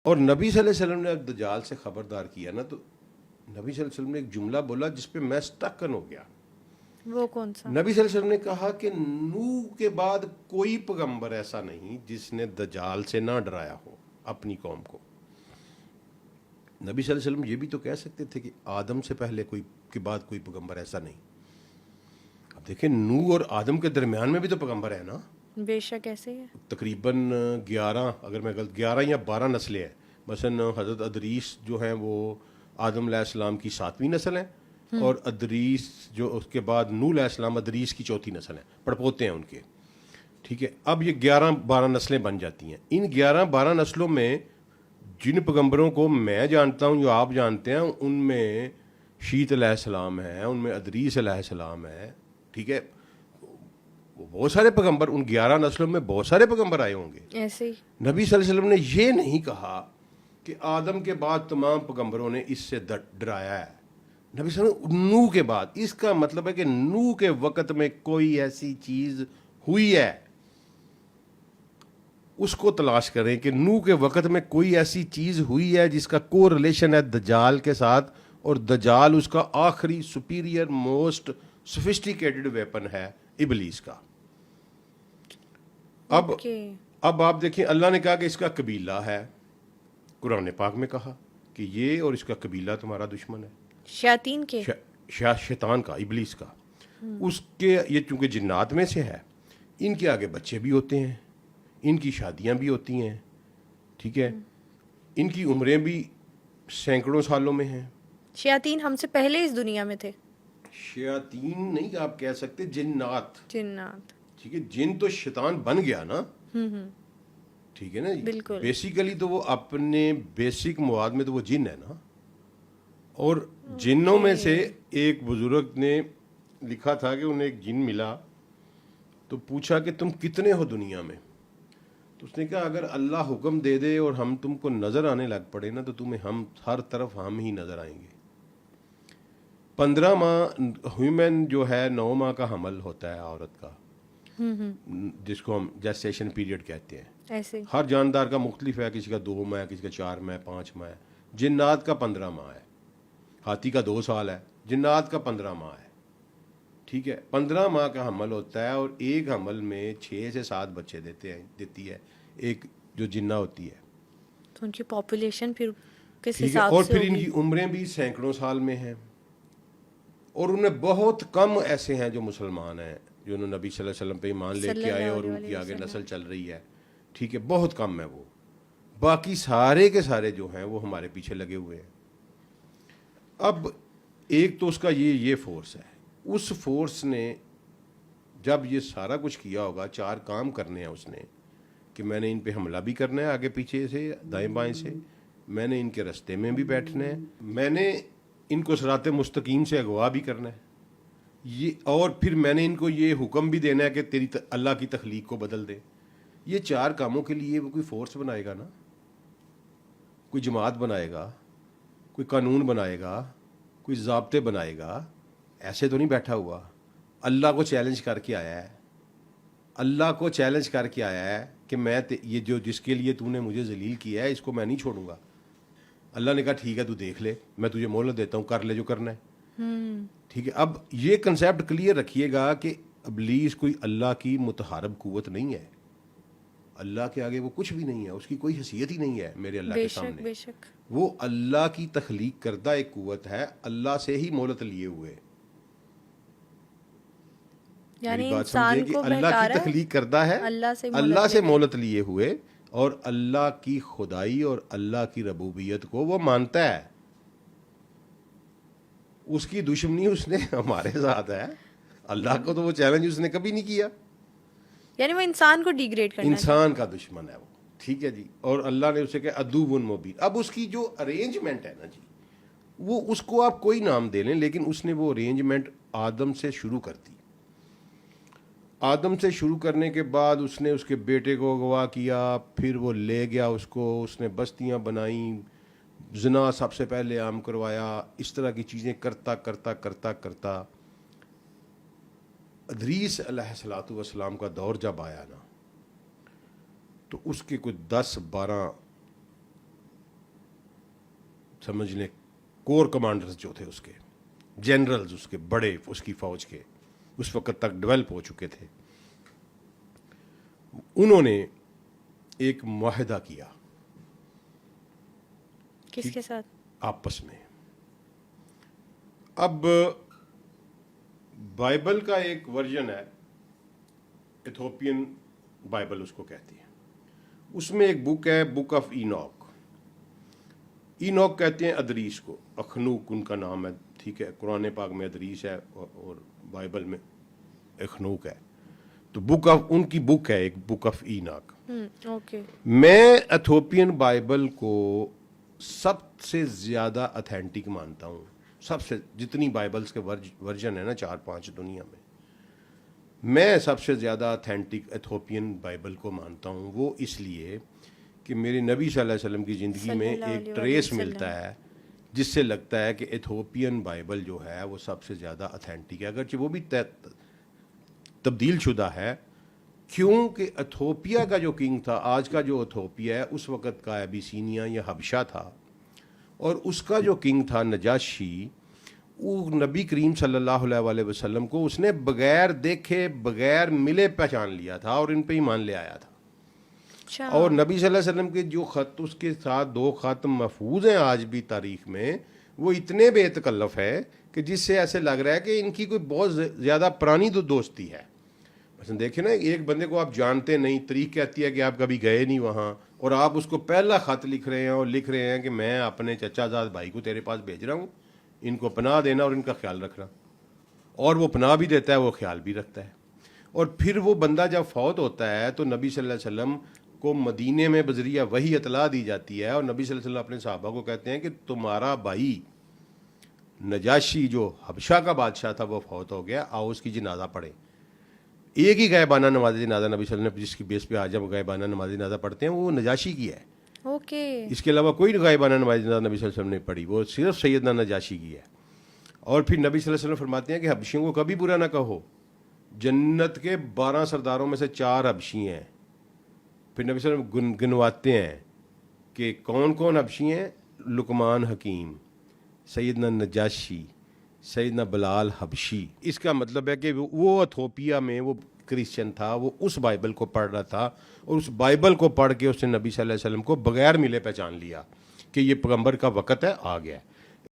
और नबी सल्लल्लाहु अलैहि वसल्लम ने दज्जाल से खबरदार किया ना, तो नबी सल्लल्लाहु अलैहि वसल्लम ने एक जुमला बोला जिस पे मैं स्टकन हो गया। वो कौन सा? नबी सल्लल्लाहु अलैहि वसल्लम ने कहा कि नूह के बाद कोई पैगंबर ऐसा नहीं जिसने दज्जाल से ना डराया हो अपनी कौम को। नबी सल्लल्लाहु अलैहि वसल्लम ये भी तो कह सकते थे कि आदम से पहले कोई के बाद कोई पैगंबर ऐसा नहीं। अब देखें, नूह और आदम के दरमियान में भी तो पैगंबर है ना, बेशक ऐसे ही है। तकरीबन 11, अगर मैं गलत 11 या 12 नस्लें हैं। मसलन हज़रत अदरीस जो हैं वो आदम अलैहिस्सलाम की 7वीं नस्ल है, और अदरीस जो उसके बाद नूह अलैहिस्सलाम अदरीस की 4थी नस्ल है, पड़पोते हैं उनके। ठीक है, अब ये 11-12 नस्लें बन जाती हैं। इन 11-12 नस्लों में जिन पैगंबरों को मैं जानता हूँ, जो आप जानते हैं, उनमें शीत अलैहिस्सलाम है, उनमें अदरीस अलैहिस्सलाम है। ठीक है, वो बहुत सारे पैगंबर, उन 11 नस्लों में बहुत सारे पैगंबर आए होंगे। ऐसे ही नबी सल्लल्लाहु अलैहि वसल्लम ने ये नहीं कहा कि आदम के बाद तमाम पैगंबरों ने इससे डराया है। नबी सल्लल्लाहु अलैहि वसल्लम नूह के बाद, इसका मतलब है कि नूह के वक़्त में कोई ऐसी चीज़ हुई है, उसको तलाश करें कि नूह के वक़्त में कोई ऐसी चीज़ हुई है जिसका को रिलेशन है दज्जाल के साथ, और दज्जाल उसका आखिरी सुपीरियर मोस्ट सोफिस्टिकेटेड वेपन है इबलीस का। अब ओके। अब आप देखिए, अल्लाह ने कहा कि इसका कबीला है, कुरान पाक में कहा कि ये और इसका कबीला तुम्हारा दुश्मन है, शैतान के। शैतान का, इबलीस का। उसके ये चूंकि जिन्नात में से है, इनके आगे बच्चे भी होते हैं, इनकी शादियां भी होती हैं। ठीक है, इनकी उम्रें भी सैकड़ों सालों में हैं। शैतान हमसे पहले इस दुनिया में थे। शयातीन नहीं आप कह सकते, जिन्नात। जिन्नात। ठीक है, जिन तो शैतान बन गया ना। ठीक है ना जी? बिल्कुल। बेसिकली तो वो अपने बेसिक मुआद में तो वो जिन है ना। और जिन्नों में से एक बुजुर्ग ने लिखा था कि उन्हें एक जिन मिला, तो पूछा कि तुम कितने हो दुनिया में। तो उसने कहा अगर अल्लाह हुक्म दे दे और हम तुमको नजर आने लग पड़े ना, तो तुम्हें हम हर तरफ हम ही नजर आएंगे। 15 माह ह्यूमन जो है, 9 माह का हमल होता है औरत का, जिसको हम जेस्टेशन पीरियड कहते हैं। ऐसे हर जानदार का मुख्तलिफ है, किसी का 2 माह है, किसी का 4 माह, 5 माह है। जिन्नात का 15 माह है, हाथी का 2 साल है, जिन्नात का 15 माह है। ठीक है, 15 माह का हमल होता है, और एक हमल में 6 से 7 बच्चे देती है एक जो जिन्ना होती है। तो उनकी पॉपुलेशन फिर किस ठीक है, हिसाब और से फिर होगी? इनकी उम्रें भी सैकड़ों साल में हैं। और उनमें बहुत कम ऐसे हैं जो मुसलमान हैं, जो उन्होंने नबी सल्लल्लाहु अलैहि वसल्लम पे ईमान लेके आए और उनकी आगे नस्ल चल रही है। ठीक है, बहुत कम है वो। बाकी सारे के सारे जो हैं वो हमारे पीछे लगे हुए हैं। अब एक तो उसका ये फोर्स है, उस फोर्स ने जब ये सारा कुछ किया होगा, 4 काम करने हैं उसने, कि मैंने इन पे हमला भी करना है आगे पीछे से, दाएं बाएं से, मैंने इनके रास्ते में भी बैठना है, मैंने इनको सिराते मुस्तकीम से अगवा भी करना है ये, और फिर मैंने इनको ये हुक्म भी देना है कि तेरी अल्लाह की तख्लीक को बदल दे। ये 4 कामों के लिए वो कोई फोर्स बनाएगा ना, कोई जमात बनाएगा, कोई कानून बनाएगा, कोई ज़ाब्ते बनाएगा, ऐसे तो नहीं बैठा हुआ। अल्लाह को चैलेंज करके आया है, अल्लाह को चैलेंज करके आया है कि मैं ये जो जिसके लिए तूने मुझे जलील किया है, इसको मैं नहीं छोड़ूंगा। अल्लाह ने कहा ठीक है, तू देख ले, मैं तुझे मोहलत देता हूँ, कर ले जो करना है। ठीक है, अब ये कंसेप्ट क्लियर रखिएगा कि इब्लीस कोई अल्लाह की मुतहारब कुव्वत नहीं है। अल्लाह के आगे वो कुछ भी नहीं है, उसकी कोई हैसियत ही नहीं है मेरे अल्लाह के सामने। बेशक वो अल्लाह की तख्लीक करदा एक कुव्वत है, अल्लाह से ही मोहलत लिए हुए। यानी मेरी बात इंसान समझिए कि को अल्लाह बहका की रहा है तख्लीक करदा है, अल्लाह से मोहलत लिए हुए, और अल्लाह की खुदाई और अल्लाह की रबूबियत को वो मानता है। उसकी दुश्मनी उसने हमारे साथ है, अल्लाह को तो वो चैलेंज उसने कभी नहीं किया। यानी वो इंसान को डिग्रेड करना इंसान का दुश्मन है वो। ठीक है जी, और अल्लाह ने उसे कहा अदुव्वुन मुबीन। अब उसकी जो अरेंजमेंट है ना जी, वो उसको आप कोई नाम दे लें, लेकिन उसने वो अरेंजमेंट आदम से शुरू कर दी। आदम से शुरू करने के बाद उसने उसके बेटे को अगवा किया, फिर वो ले गया उसको, उसने बस्तियां बनाई, जना सबसे पहले आम करवाया, इस तरह की चीज़ें करता करता करता करता अदरीस अलैहिस्सलातु वस्सलाम का दौर जब आया ना, तो उसके कुछ 10-12 समझ लें कोर कमांडर्स जो थे उसके, जनरल्स उसके बड़े, उसकी फौज के उस वक्त तक डेवलप हो चुके थे, उन्होंने एक मुआहदा किया किसके साथ? आपस में। अब बाइबल का एक वर्जन है, इथोपियन बाइबल उसको कहती है, उसमें एक बुक है, बुक ऑफ इनॉक। इनॉक कहते हैं अदरीस को, अखनूक उनका नाम है, ठीक है। कुरान पाक में अदरीस है और बाइबल में अखनूक है, तो बुक ऑफ, उनकी बुक है एक, बुक ऑफ इनॉक। ओके। मैं इथोपियन बाइबल को सबसे ज़्यादा अथेंटिक मानता हूँ, सबसे, जितनी बाइबल्स के वर्जन है ना 4-5 दुनिया में, मैं सबसे ज़्यादा अथेंटिक इथोपियन बाइबल को मानता हूँ। वो इसलिए कि मेरे नबी सल्लल्लाहु अलैहि वसल्लम की ज़िंदगी में एक ट्रेस मिलता है जिससे लगता है कि इथोपियन बाइबल जो है वो सबसे ज़्यादा अथेंटिक है, अगरचे वो भी तब्दील शुदा है, क्योंकि इथोपिया का जो किंग था, आज का जो इथोपिया है, उस वक़्त का एबिसीनिया या हबशा था, और उसका जो किंग था नजाशी, वो नबी करीम सल्लल्लाहु अलैहि वसल्लम को उसने बगैर देखे, बगैर मिले पहचान लिया था और इन पे ईमान ले आया था। अच्छा। और नबी सल्लल्लाहु अलैहि वसल्लम के जो ख़त, उसके साथ 2 ख़त महफूज हैं आज भी तारीख में, वो इतने बेतकल्लफ है कि जिससे ऐसे लग रहा है कि इनकी कोई बहुत ज़्यादा पुरानी दोस्ती है। मतलब देखिए ना, एक बंदे को आप जानते नहीं, तारीख कहती है कि आप कभी गए नहीं वहाँ, और आप उसको पहला ख़त लिख रहे हैं और लिख रहे हैं कि मैं अपने चचाजाद भाई को तेरे पास भेज रहा हूँ, इनको पनाह देना और इनका ख्याल रखना, और वो पनाह भी देता है, वो ख्याल भी रखता है। और फिर वो बंदा जब फौत होता है तो नबी सल्लल्लाहु अलैहि वसल्लम को मदीने में बजरिया वही इतला दी जाती है, और नबी सल्लल्लाहु अलैहि वसल्लम अपने सहाबा को कहते हैं कि तुम्हारा भाई नजाशी जो हबशा का बादशाह था वो फौत हो गया, आओ उसकी जनाजा पढ़े। एक ही गायबाना नमाज जनाजा नबी सल्लल्लाहु अलैहि वसल्लम जिसकी बेस पे आज हम गायबाना नमाज जनाजा पढ़ते हैं, वो नजाशी की है। ओके। इसके अलावा कोई गायबाना नमाज जनाजा नबी सल्लल्लाहु अलैहि वसल्लम ने पढ़ी, वो सिर्फ सैयदना नजाशी की है। और फिर नबी सल्लल्लाहु अलैहि वसल्लम फरमाते हैं कि हबशियों को कभी बुरा ना कहो, जन्नत के 12 सरदारों में से 4 हबशी हैं। फिर नबी सल्लल्लाहु अलैहि वसल्लम गिनवाते हैं कि कौन कौन हबशी हैं, लुकमान हकीम, सैयदना नजाशी, सैयदना बिलाल हबशी। इसका मतलब है कि वो इथोपिया में वो क्रिश्चियन था, वो उस बाइबल को पढ़ रहा था, और उस बाइबल को पढ़ के उसने नबी सल्लल्लाहु अलैहि वसल्लम को बगैर मिले पहचान लिया कि ये पैगंबर का वक़्त है, आ गया है।